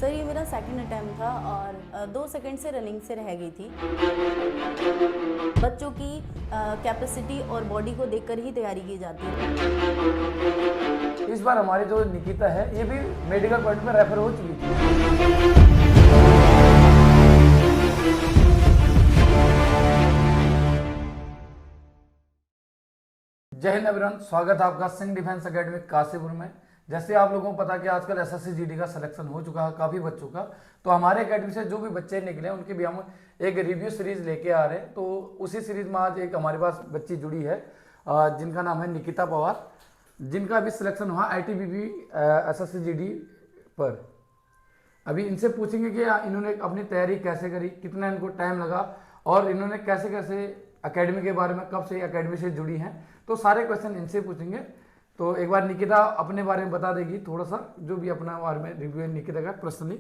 Sir ये मेरा second attempt था और 2 सेकंड से रनिंग से रह गई थी। बच्चों की कैपेसिटी और बॉडी को देखकर ही तैयारी की जाती है। इस बार हमारी जो निकिता है ये भी मेडिकल पॉइंट में रेफर हो चुकी थी। जय हिंद एवरीवन, स्वागत है आपका सिंह डिफेंस एकेडमी काशीपुर में। जैसे आप लोगों को पता कि आजकल एसएससी जीडी का सिलेक्शन हो चुका है काफ़ी बच्चों का, तो हमारे एकेडमी से जो भी बच्चे निकले हैं उनकी भी हम एक रिव्यू सीरीज लेके आ रहे हैं। तो उसी सीरीज में आज एक हमारे पास बच्ची जुड़ी है जिनका नाम है निकिता पवार, जिनका अभी सिलेक्शन हुआ ITBP एसएससी जीडी पर। अभी इनसे पूछेंगे कि इन्होंने अपनी तैयारी कैसे करी, कितना इनको टाइम लगा और इन्होंने कैसे कैसे एकेडमी के बारे में, कब से एकेडमी से जुड़ी हैं, तो सारे क्वेश्चन इनसे पूछेंगे। तो एक बार निकिता अपने बारे में बता देगी थोड़ा सा, जो भी अपना बारे में रिव्यू है निकिता का पर्सनली,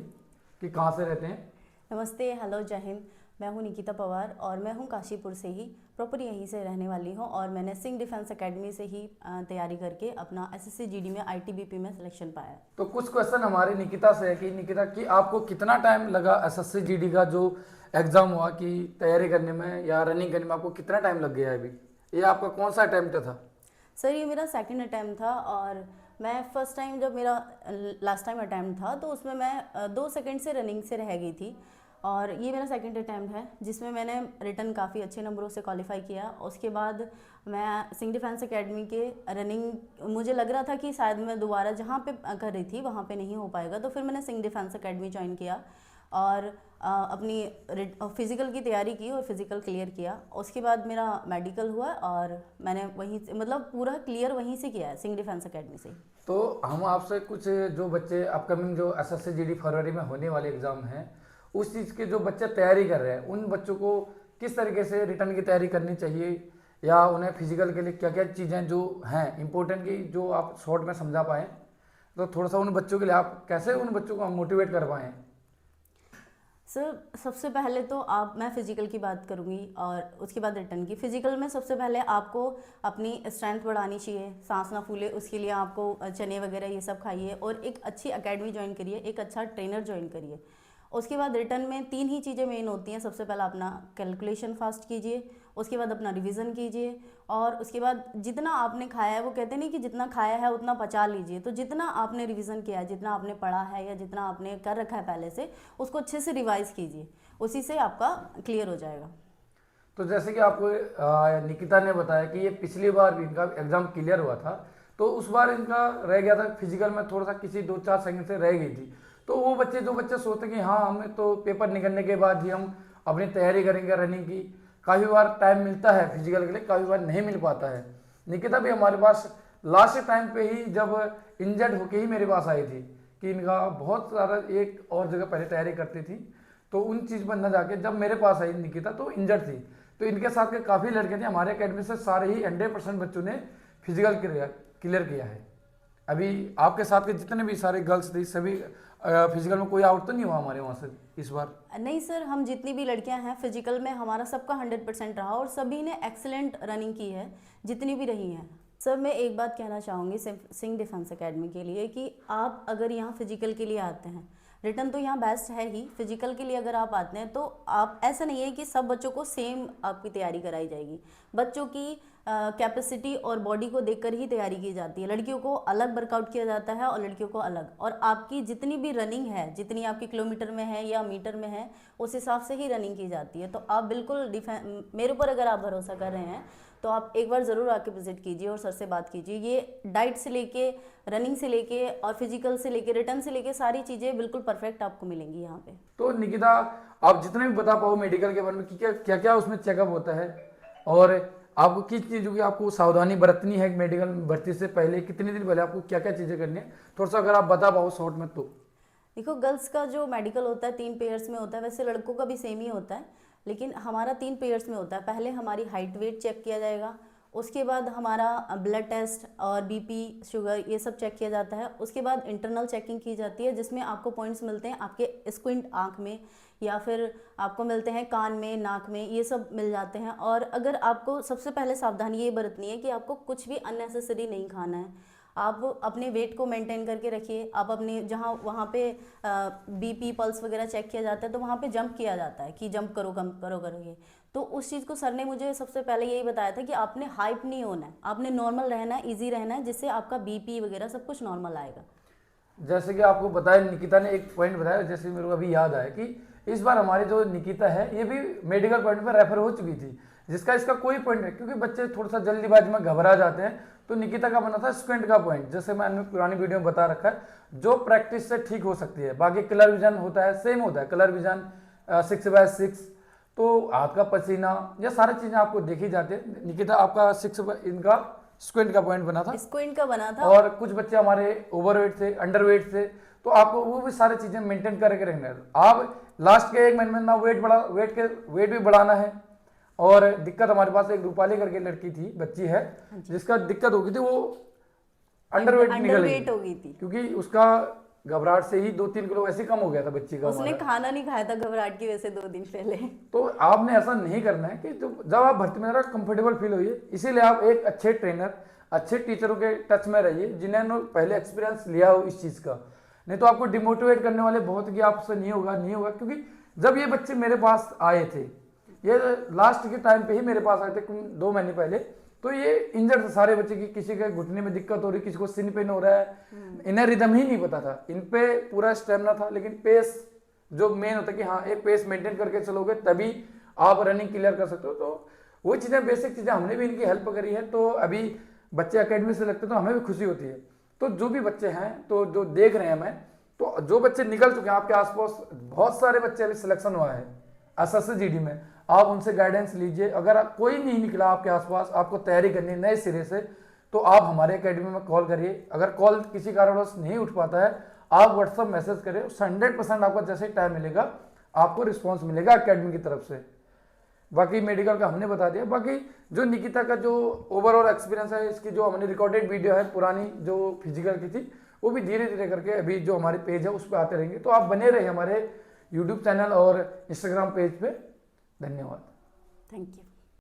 कि कहाँ से रहते हैं। नमस्ते, हेलो, जय हिंद। मैं हूँ निकिता पवार और मैं हूँ काशीपुर से ही, प्रॉपर यहीं से रहने वाली हूँ और मैंने सिंह डिफेंस एकेडमी से ही तैयारी करके अपना एसएससी जीडी में ITBP में सिलेक्शन पाया। तो कुछ क्वेश्चन हमारी निकिता से है कि निकिता कि आपको कितना टाइम लगा एसएससी जीडी का जो एग्जाम हुआ कि तैयारी करने में या रनिंग करने में, आपको कितना टाइम लग गया है अभी? ये आपका कौन सा अटेम्प्ट था? सर ये मेरा सेकंड अटेम्प्ट था और मैं फर्स्ट टाइम, जब मेरा लास्ट टाइम अटेम्प्ट था तो उसमें मैं 2 सेकंड से रनिंग से रह गई थी और ये मेरा सेकंड अटेम्प्ट है जिसमें मैंने रिटन काफ़ी अच्छे नंबरों से क्वालिफाई किया। उसके बाद मैं सिंह डिफेंस एकेडमी के रनिंग, मुझे लग रहा था कि शायद मैं दोबारा जहाँ पे कर रही थी वहाँ पे नहीं हो पाएगा, तो फिर मैंने सिंह डिफेंस एकेडमी ज्वाइन किया और अपनी फिज़िकल की तैयारी की और फिज़िकल क्लियर किया। उसके बाद मेरा मेडिकल हुआ और मैंने वहीं से, मतलब पूरा क्लियर वहीं से किया है, सिंह डिफेंस एकेडमी से। तो हम आपसे कुछ जो बच्चे अपकमिंग जो एसएससी जीडी फरवरी में होने वाले एग्जाम हैं, उस चीज़ के जो बच्चे तैयारी कर रहे हैं, उन बच्चों को किस तरीके से रिटर्न की तैयारी करनी चाहिए, या उन्हें फिजिकल के लिए क्या क्या चीज़ें जो हैं इंपॉर्टेंट की, जो आप शॉर्ट में समझा पाएँ, तो थोड़ा सा उन बच्चों के लिए आप कैसे उन बच्चों को मोटिवेट कर पाएँ? सर सबसे पहले तो मैं फ़िज़िकल की बात करूँगी और उसके बाद रिटर्न की। फ़िज़िकल में सबसे पहले आपको अपनी स्ट्रेंथ बढ़ानी चाहिए, सांस ना फूले, उसके लिए आपको चने वगैरह ये सब खाइए और एक अच्छी एकेडमी ज्वाइन करिए, एक अच्छा ट्रेनर ज्वाइन करिए। उसके बाद रिटर्न में 3 ही चीज़ें मेन होती हैं। सबसे पहला अपना कैलकुलेशन फास्ट कीजिए, उसके बाद अपना रिवीजन कीजिए और उसके बाद जितना आपने खाया है, वो कहते नहीं कि जितना खाया है उतना पचा लीजिए, तो जितना आपने रिवीजन किया है, जितना आपने पढ़ा है या जितना आपने कर रखा है पहले से, उसको अच्छे से रिवाइज कीजिए, उसी से आपका क्लियर हो जाएगा। तो जैसे कि आपको निकिता ने बताया कि ये पिछली बार भी इनका एग्जाम क्लियर हुआ था, तो उस बार इनका रह गया था फिजिकल में थोड़ा सा, किसी 2-4 सेकंड से रह गई थी। तो वो बच्चे जो बच्चे सोचते कि हाँ हमें तो पेपर निकलने के बाद ही हम अपनी तैयारी करेंगे रनिंग की, काफ़ी बार टाइम मिलता है फिजिकल के लिए, काफ़ी बार नहीं मिल पाता है। निकिता भी हमारे पास लास्ट टाइम पे ही जब इंजर्ड होके ही मेरे पास आई थी कि इनका बहुत सारा एक और जगह पहले तैयारी करती थी, तो उन चीज़ पर न जाके जब मेरे पास आई निकिता तो इंजर्ड थी। तो इनके साथ के काफ़ी लड़के थे हमारे एकेडमी से, सारे ही 100% बच्चों ने फिजिकल क्लियर किया है। अभी आपके साथ के जितने भी सारे गर्ल्स थे सभी फिजिकल में कोई आउट तो नहीं हुआ हमारे वहाँ से इस बार? नहीं सर, हम जितनी भी लड़कियां हैं फिजिकल में हमारा सबका 100% रहा और सभी ने एक्सेलेंट रनिंग की है, जितनी भी रही हैं। सर मैं एक बात कहना चाहूँगी सिंह डिफेंस एकेडमी के लिए कि आप अगर यहाँ फिजिकल के लिए आते हैं, रिटर्न तो यहाँ बेस्ट है ही, फिजिकल के लिए अगर आप आते हैं तो आप, ऐसा नहीं है कि सब बच्चों को सेम आपकी तैयारी कराई जाएगी। बच्चों की कैपेसिटी और बॉडी को देखकर ही तैयारी की जाती है। लड़कियों को अलग वर्कआउट किया जाता है और लड़कियों को अलग, और आपकी जितनी भी रनिंग है, जितनी आपकी किलोमीटर में है या मीटर में है, उस हिसाब से ही रनिंग की जाती है। तो आप बिल्कुल मेरे ऊपर अगर आप भरोसा कर रहे हैं तो आप एक बार ज़रूर आके विजिट कीजिए और सर से बात कीजिए। ये डाइट से लेके, रनिंग से लेके और फिजिकल से लेके, रिटर्न से लेके सारी चीज़ें बिल्कुल परफेक्ट आपको मिलेंगी यहाँ पे। तो निकिता, आप जितने भी बता पाओ मेडिकल के बारे में कि क्या क्या उसमें चेकअप होता है, और आपको किस चीज़ों की आपको सावधानी बरतनी है मेडिकल भर्ती से पहले, कितने दिन पहले आपको क्या क्या चीज़ें करनी है, थोड़ा सा अगर आप बता पाओ शॉर्ट में तो। देखो, गर्ल्स का जो मेडिकल होता है 3 पेयर्स में होता है, वैसे लड़कों का भी सेम ही होता है, लेकिन हमारा 3 पेयर्स में होता है। पहले हमारी हाइट वेट चेक किया जाएगा, उसके बाद हमारा ब्लड टेस्ट और बीपी, शुगर, ये सब चेक किया जाता है। उसके बाद इंटरनल चेकिंग की जाती है जिसमें आपको पॉइंट्स मिलते हैं आपके स्क्विंट आँख में, या फिर आपको मिलते हैं कान में, नाक में, ये सब मिल जाते हैं। और अगर आपको सबसे पहले सावधानी ये बरतनी है कि आपको कुछ भी अननेसेसरी नहीं खाना है। आप अपने वेट को मेंटेन करके रखिए। आप अपने जहाँ वहाँ पे बीपी पल्स वगैरह चेक किया जाता है, तो वहाँ पे जंप किया जाता है कि जंप करो, कम करो करोगे। तो उस चीज़ को सर ने मुझे सबसे पहले यही बताया था कि आपने हाइप नहीं होना है, आपने नॉर्मल रहना है, ईजी रहना है, जिससे आपका बीपी वगैरह सब कुछ नॉर्मल आएगा। जैसे कि आपको बताया, निकिता ने एक पॉइंट बताया, जैसे मेरे को अभी याद आया कि इस बार हमारी जो निकिता है ये भी मेडिकल पॉइंट पर रेफर हो चुकी थी, जिसका इसका कोई पॉइंट नहीं, क्योंकि बच्चे थोड़ा सा जल्दीबाजी में घबरा जाते हैं। तो निकिता का बना था स्क्विंट का पॉइंट, जैसे मैंने पुरानी वीडियो में बता रखा है, जो प्रैक्टिस से ठीक हो सकती है। बाकी कलर विजन होता है, सेम होता है कलर विजन 6/6, तो हाथ का पसीना, ये सारी चीजें आपको देखी जाती है। निकिता आपका 6 इनका स्क्विंट का पॉइंट बना था, स्क्विंट का बना था। और कुछ बच्चे हमारे ओवरवेट थे, अंडरवेट थे, तो आपको वो भी सारी चीजें मेंटेन करके रखना है। आप लास्ट के 1 महीने में ना वेट भी बढ़ाना है। और दिक्कत हमारे पास एक रूपाली करके लड़की थी, बच्ची है, जिसका दिक्कत हो गई थी, वो अंडरवेट निकल गई हो गई थी, क्योंकि उसका घबराहट से ही 2-3 किलो ऐसे कम हो गया था बच्ची का। उसने खाना नहीं खाया था घबराहट की वजह से 2 दिन पहले। तो आपने ऐसा नहीं करना है कि जब आप भर्ती में जरा कंफर्टेबल फील होइए, इसीलिए आप एक अच्छे ट्रेनर, अच्छे टीचरों के टच में रहिए, जिन्होंने पहले एक्सपीरियंस लिया हो इस चीज का। नहीं तो आपको डिमोटिवेट करने वाले बहुत कि आपसे नहीं होगा, नहीं होगा। क्योंकि जब ये बच्चे मेरे पास आए थे, ये लास्ट के टाइम पे ही मेरे पास आए थे 2 महीने पहले, तो ये इंजर्ड थे सारे बच्चे की, किसी के घुटने में दिक्कत हो रही, किसी को सिन पेन हो रहा है, इन्हें रिदम ही नहीं पता था। इन पे पूरा स्टेमिना था, लेकिन पेस जो मेन होता है कि हाँ एक पेस मेंटेन करके चलोगे तभी आप रनिंग क्लियर कर सकते हो। तो वो चीजें, बेसिक चीजें हमने भी इनकी हेल्प करी है। तो अभी बच्चे एकेडमी से लगते तो हमें भी खुशी होती है। तो जो भी बच्चे हैं, तो जो देख रहे हैं हमें, तो जो बच्चे निकल चुके हैं आपके आसपास, बहुत सारे बच्चे अभी सिलेक्शन हुआ है SSC GD में, आप उनसे गाइडेंस लीजिए। अगर कोई नहीं निकला आपके आसपास, आपको तैयारी करनी है नए सिरे से, तो आप हमारे एकेडमी में कॉल करिए। अगर कॉल किसी कारणवश नहीं उठ पाता है, आप व्हाट्सअप मैसेज करें, 100% आपको जैसे ही टाइम मिलेगा आपको रिस्पॉन्स मिलेगा एकेडमी की तरफ से। बाकी मेडिकल का हमने बता दिया। बाकी जो निकिता का जो ओवरऑल एक्सपीरियंस है, इसकी जो हमने रिकॉर्डेड वीडियो है पुरानी जो फिजिकल की थी, वो भी धीरे धीरे करके अभी जो हमारे पेज है उस पर आते रहेंगे। तो आप बने रहे हमारे यूट्यूब चैनल और इंस्टाग्राम पेज पे। धन्यवाद। Thank you.